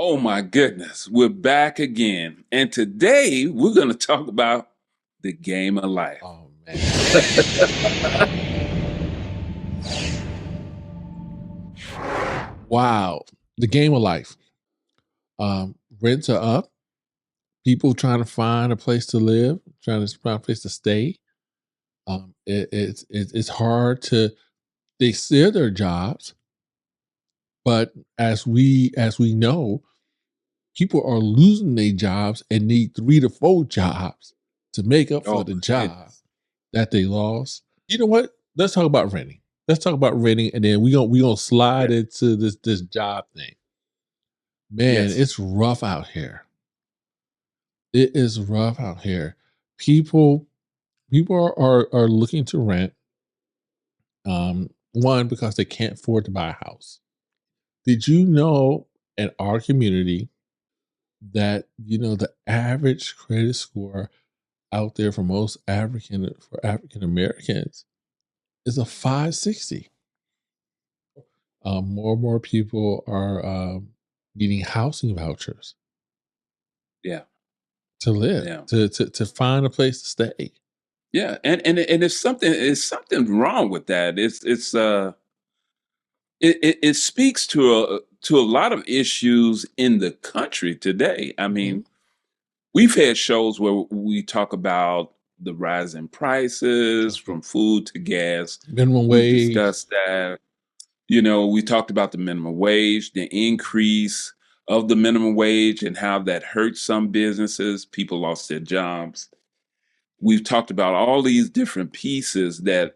Oh my goodness, we're back again. And today we're going to talk about the game of life. Oh man. Wow. The game of life. Rents are up. People trying to find a place to live, trying to find a place to stay. It's hard to, they steal their jobs, but as we know, people are losing their jobs and need 3 to 4 jobs to make up for the job that they lost. You know what? Let's talk about renting. Let's talk about renting, and then we gonna slide into this job thing. Man, it's rough out here. It is rough out here. People are looking to rent. One, because they can't afford to buy a house. Did you know in our community that the average credit score out there for most African Americans is a 560? More and more people are getting housing vouchers. Yeah. To live, to find a place to stay. Yeah, and it's something wrong with that. It speaks to a lot of issues in the country today. I mean, we've had shows where we talk about the rise in prices from food to gas. Minimum We've wage. discussed that. We talked about the minimum wage, the increase of the minimum wage and how that hurt some businesses. People lost their jobs. We've talked about all these different pieces that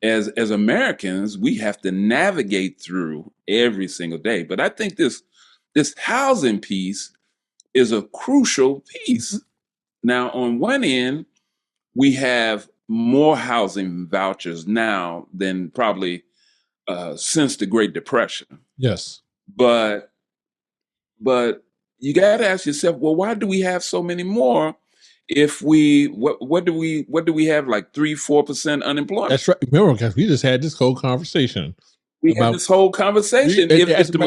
as Americans, we have to navigate through every single day. But I think this housing piece is a crucial piece. Now, on one end, we have more housing vouchers now than probably since the Great Depression. Yes. But you got to ask yourself, well, why do we have so many more? If what do we have, like 3-4% unemployment? That's right. Remember, because we just had this whole conversation. Had this whole conversation. If the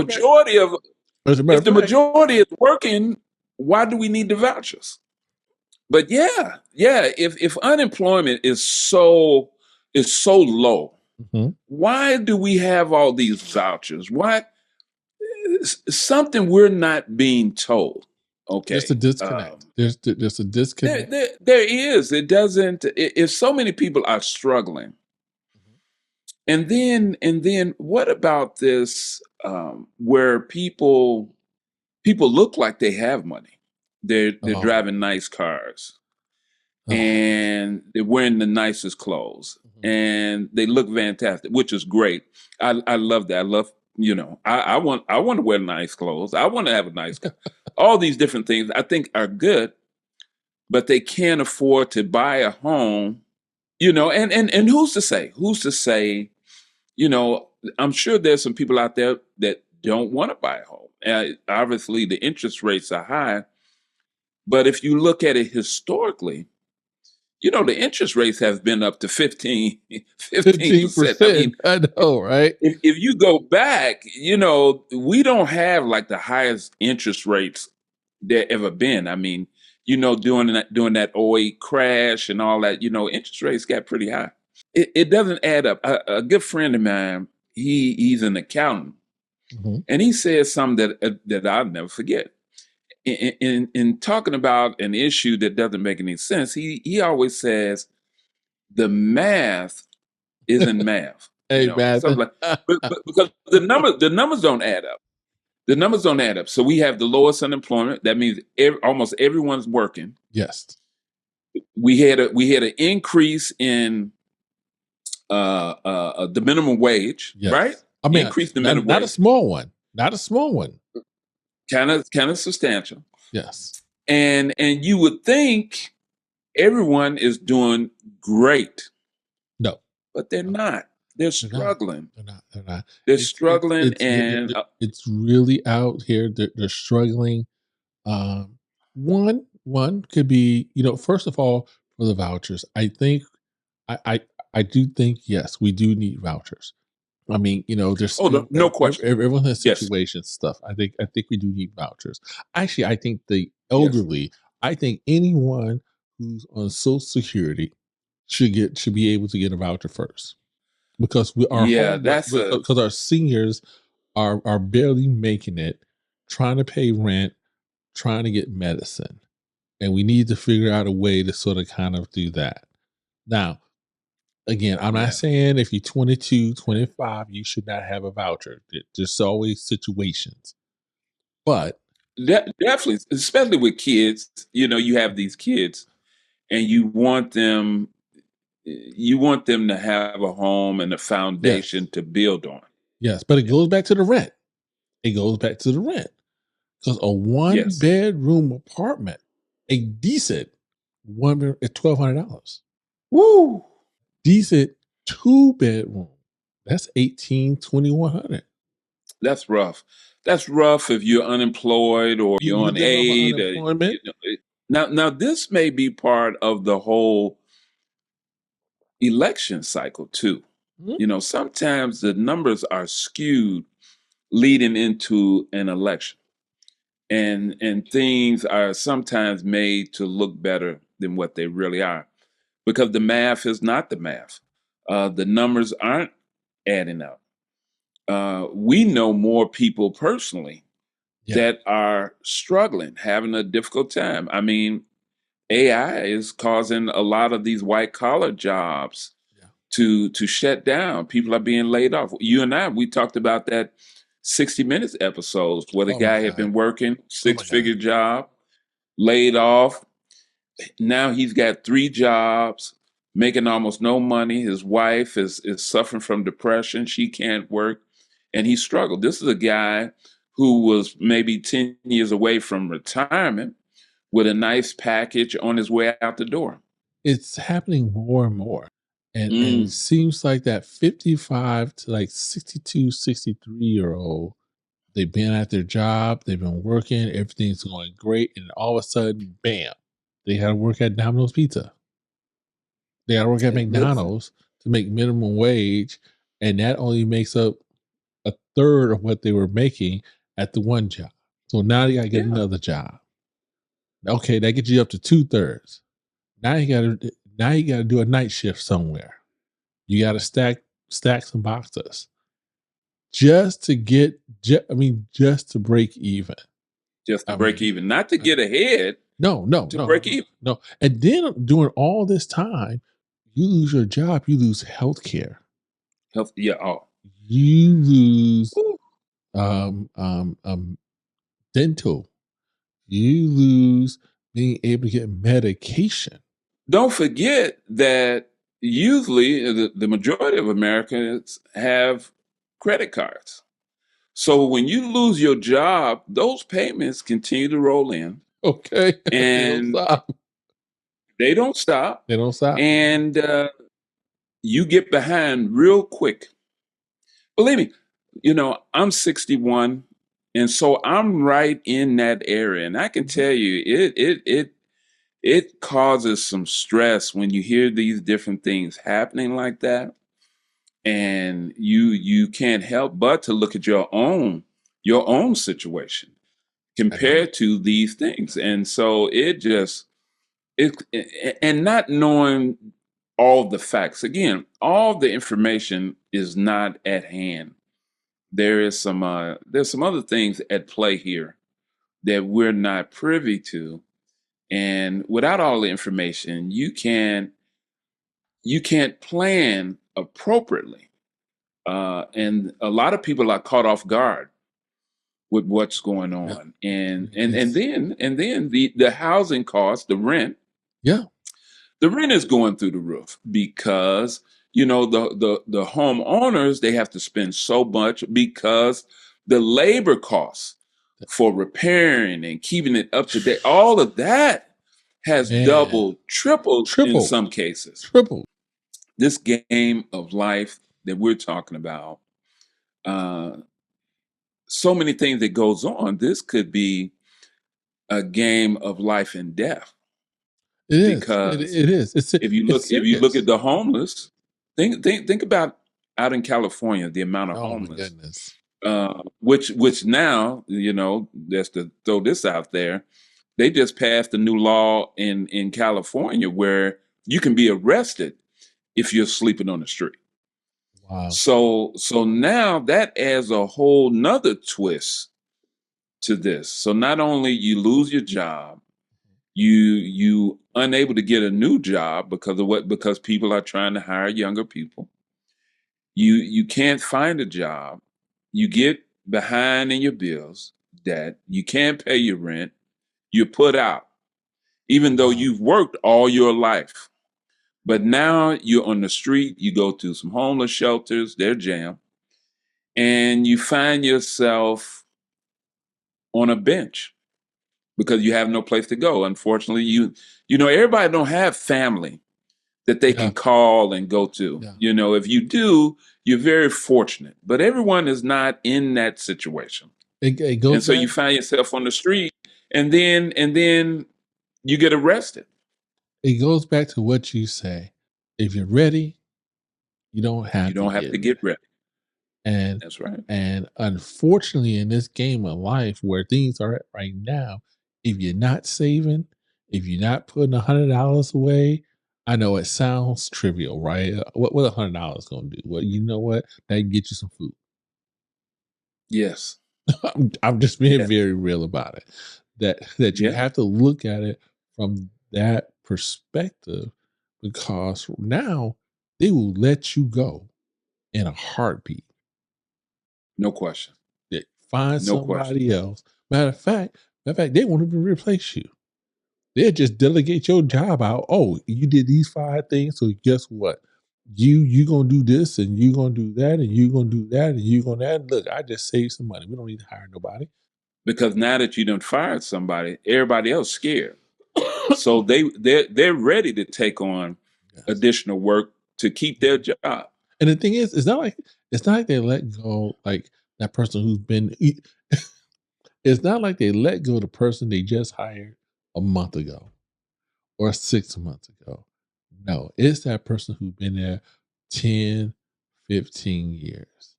majority is working, why do we need the vouchers? But if unemployment is so low, why do we have all these vouchers? Why? Something we're not being told. Okay, there's a disconnect. There's a disconnect. There is. It doesn't. If so many people are struggling, and then what about this? Where people look like they have money. They're driving nice cars, and they're wearing the nicest clothes, and they look fantastic, which is great. I love that. I love. I want to wear nice clothes. I want to have a nice car. All these different things I think are good, but they can't afford to buy a home, and who's to say? I'm sure there's some people out there that don't want to buy a home. Obviously, the interest rates are high, but if you look at it historically, the interest rates have been up to 15%. I mean, I know, right? If you go back, we don't have like the highest interest rates there ever been. I mean, during that 08 crash and all that, interest rates got pretty high. It doesn't add up. A good friend of mine, he's an accountant, and he says something that I'll never forget. In talking about an issue that doesn't make any sense, he always says the math isn't math. Math. But because the numbers don't add up. The numbers don't add up. So we have the lowest unemployment. That means almost everyone's working. Yes. We had an increase in the minimum wage, right? I mean, increase the minimum wage. Not a small one. Not a small one. Kind of substantial. Yes. And you would think everyone is doing great. No. But they're not. They're struggling. They're not. They're struggling, and it's really out here. They're struggling. One could be, first of all, for the vouchers. I think, I do think, yes, we do need vouchers. I mean, there's Oh, no question. everyone has Yes. situation stuff. I think we do need vouchers. Actually, I think the Yes. elderly. I think anyone who's on Social Security should be able to get a voucher first, because Yeah, that's a because our seniors are barely making it, trying to pay rent, trying to get medicine, and we need to figure out a way to sort of kind of do that. Now, again, I'm not yeah. saying if you're 22, 25, you should not have a voucher. There's always situations. But Definitely, especially with kids. You have these kids, and you want them to have a home and a foundation yes, to build on. yes, but it Yeah. goes back to the rent. It goes back to the rent. Because a one Yes. bedroom apartment, a decent one bedroom is $1,200. Woo! Decent 2 bedroom, that's 2100. That's rough. That's rough if you're unemployed or you're You on live off of aid. unemployment. Now this may be part of the whole election cycle too. Mhm. Sometimes the numbers are skewed leading into an election, and things are sometimes made to look better than what they really are because the math is not the math. The numbers aren't adding up. We know more people personally Yeah, that are struggling, having a difficult time. I mean, AI is causing a lot of these white collar jobs yeah. to shut down. People are being laid off. You and I, we talked about that 60 Minutes episodes where the Oh my guy had God. been working Oh my God. six-figure job, laid off. Now he's got three jobs, making almost no money. His wife is suffering from depression. She can't work, and he struggled. This is a guy who was maybe 10 years away from retirement with a nice package on his way out the door. It's happening more and more. And it Mm, seems like that 55 to like 62, 63-year old, they've been at their job, they've been working, everything's going great, and all of a sudden, bam, they got to work at Domino's Pizza. They got to work at listen, McDonald's to make minimum wage, and that only makes up a third of what they were making at the one job. So now you got to get yeah, another job. Okay, that gets you up to 2/3. Now you got to do a night shift somewhere. You got to stack some boxes just to get. Just to break even. just to I break mean, even, not to uh, get ahead, no, no, to no, break no, even. no. And then during all this time, you lose your job. You lose health care. Health, yeah, oh, You lose whew. um, um, um, dental. You lose being able to get medication. Don't forget that usually the majority of Americans have credit cards. So when you lose your job, those payments continue to roll in Okay, they don't and stop. they don't stop. They don't stop. And you get behind real quick. Believe me, I'm 61, and so I'm right in that area. And I can Mhm. tell you, it causes some stress when you hear these different things happening like that. And you can't help but to look at your own situation I know. compared to these things. And so and not knowing all the facts. Again, all the information is not at hand. There's some other things at play here that we're not privy to. And without all the information, you can't plan appropriately. And a lot of people are caught off guard with what's going Yeah, on. And it's then the housing cost, yeah. the rent is going through the roof because the homeowners, they have to spend so much because the labor costs for repairing and keeping it up to date, all of that has Man, doubled, tripled in triple, some cases. triple. This game of life that we're talking about, uh, so many things that goes on. This could be a game of life and death It is. because It is. if you It's look at serious. the homeless, think about. out in California, the amount of Oh my homeless, goodness. which now, just to throw this out there, they just passed a new law in California where you can be arrested if you're sleeping on the street. Wow. So now that adds a whole nother twist to this. So not only you lose your job, you unable to get a new job because people are trying to hire younger people. You can't find a job. You get behind in your bills, debt. You can't pay your rent. You're put out, even though Wow. you've worked all your life. But now you're on the street. You go to some homeless shelters. They're jammed, and you find yourself on a bench because you have no place to go. Unfortunately, everybody don't have family that they Yeah. can call and go to. Yeah. If you do, you're very fortunate. But everyone is not in that situation. It goes And so back, you find yourself on the street, and then you get arrested. it goes back to what you say. If you're ready, you don't You have to don't have to get get ready. ready. And That's right. unfortunately, in this game of life where things are at right now, if you're not saving, if you're not putting $100 away, I know it sounds trivial, right? What $100 gonna do? Well, you know what? That can get you some food. Yes. I'm just being Yeah. very real about it. That you Yeah. have to look at it from that perspective, because now they will let you go in a heartbeat. No question. That find No question. somebody else. Matter of fact, they won't even replace you. They'll just delegate your job out. Oh, you did these 5 things, so guess what? You gonna do this, and you gonna do that, and you gonna do that, and you gonna that. Look, I just saved some money. We don't need to hire nobody. Because now that you done fired somebody, everybody else scared. So they're ready to take on Yes. additional work to keep their job. And the thing is, it's not like they let go like that person who's been. It's not like they let go of the person they just hired a month ago or 6 months ago. No, it's that person who's been there 10, 15 years.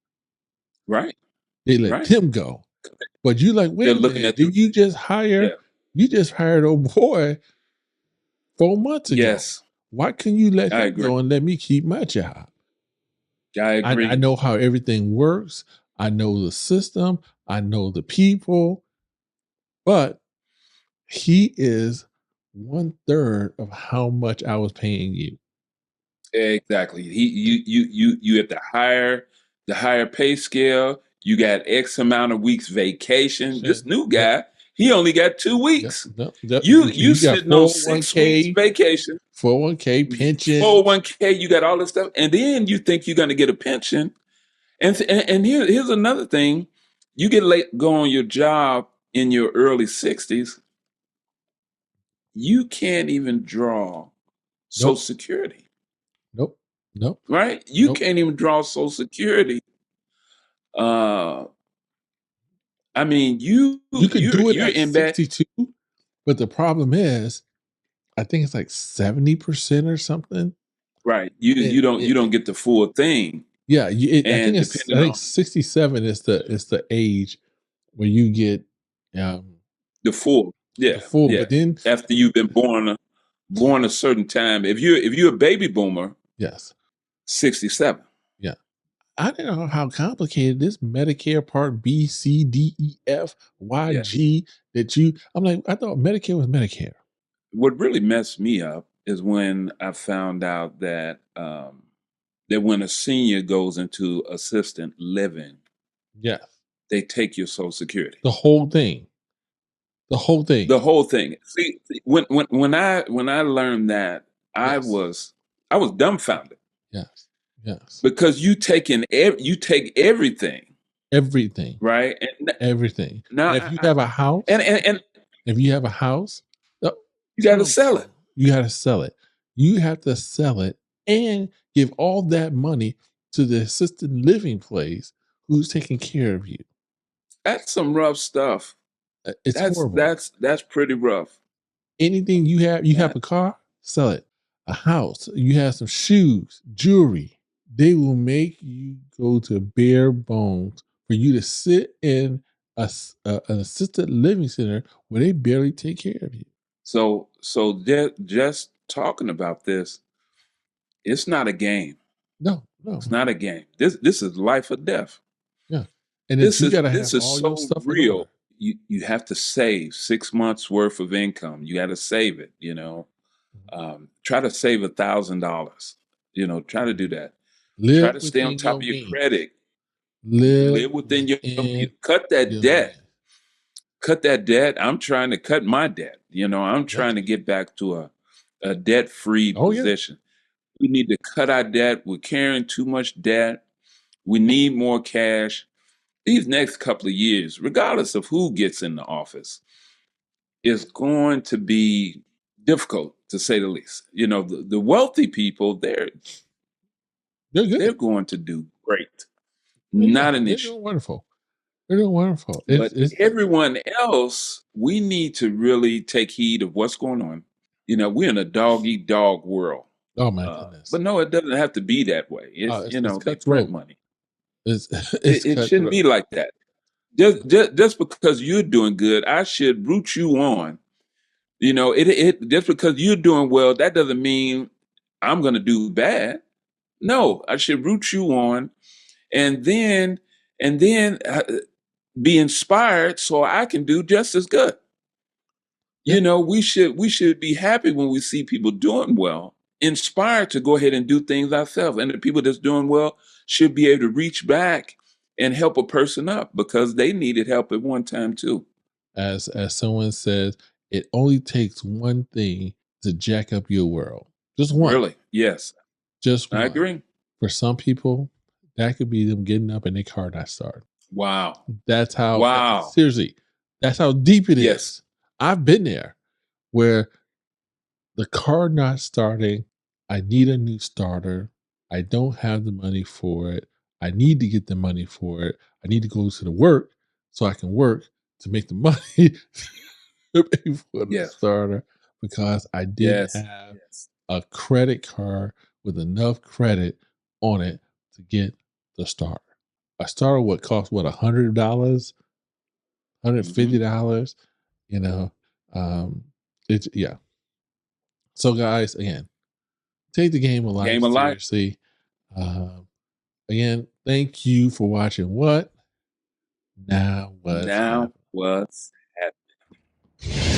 Right. They let Right. him go. But you like, They're wait a looking minute, at the did you just hire? You just hired old boy 4 months ago. Yes. Why can you let I him agree. go and let me keep my job? I agree. I know how everything works. I know the system. I know the people. But he is 1/3 of how much I was paying you. Exactly. You at the higher pay scale. You got X amount of weeks vacation. This new guy, he only got 2 weeks. Yep. You got sitting on 6 weeks 401k, vacation, 401k, pension. 401k. You got all this stuff, and then you think you're going to get a pension. And here's another thing: you get late go on your job in your early 60s. You can't even draw Social Nope. Security. Nope. Nope. Right? You Nope. can't even draw Social Security. I mean, You could do it you're at in bed. 62, but the problem is, I think it's like 70% or something. Right. You don't get the full thing. Yeah, I And think depending on 67 is the age where you get the full, the yeah, full. yeah. But then, After you've been born a certain time, if you're a baby boomer, yes, 67. yeah, I don't know how complicated this Medicare Part B, C, D, E, F, Y, Yeah. G that you. I'm like, I thought Medicare was Medicare. What really messed me up is when I found out that that when a senior goes into assistant living, Yes, they take your Social Security. the whole thing. The whole thing. The whole thing. See, when I learned that, I Yes. was dumbfounded Yes. Yes. because you take everything, Everything. right? Everything. Now, And if you have a house, and if you have a house, you got to sell it. you got to sell it. You have to sell it and give all that money to the assisted living place who's taking care of you. That's some rough stuff. It's horrible. That's pretty rough. Anything you have a car, sell it. A house, you have some shoes, jewelry, They will make you go to bare bones for you to sit in an assisted living center where they barely take care of you. So just talking about this, it's not a game. No. It's not a game. This is life or death. Yeah. And This you is got to this have is all your so stuff in order. real. You have to save 6 months worth of income. You got to save it. Try to save $1,000. Try to do that. Try Live to stay on within top your of your means. credit. Live Live within your means. within Cut that your debt. means. Cut that debt. I'm trying to cut my debt. I'm Yeah. trying to get back to a debt-free Oh, yeah. position. We need to cut our debt. We're carrying too much debt. We need more cash. These next couple of years, regardless of who gets in the office, is going to be difficult, to say the least. The wealthy people, They're good. they're going to do great. Yeah, Not an they're issue. doing wonderful. They're doing wonderful. But It's everyone else, we need to really take heed of what's going on. We're in a dog eat dog world. oh my goodness. But no, it doesn't have to be that way. It's They print cutthroat. money. It's It shouldn't be cutthroat. like that. Just because you're doing good, I should root you on. It just because you're doing well, that doesn't mean I'm going to do bad. No, I should root you on, and then be inspired so I can do just as good. Yeah. We should be happy when we see people doing well, inspired to go ahead and do things ourselves. And the people that's doing well should be able to reach back and help a person up because they needed help at one time too. As someone says, it only takes one thing to jack up your world. Just one. Really? Yes, Just I one. agree. For some people, that could be them getting up and their car not starting. Wow. That's how Wow. seriously, that's how deep it is. Yes. I've been there where the car not starting, I need a new starter. I don't have the money for it. I need to get the money for it. I need to go to the work so I can work to make the money to pay for the Yes. starter because I didn't Yes. have a credit card with enough credit on it to get the starter. A starter would cost $100, $150, it's yeah. So guys, again, take the game of life Game of life. seriously. Again, thank you for watching What Now What's Now Happening. what's happening?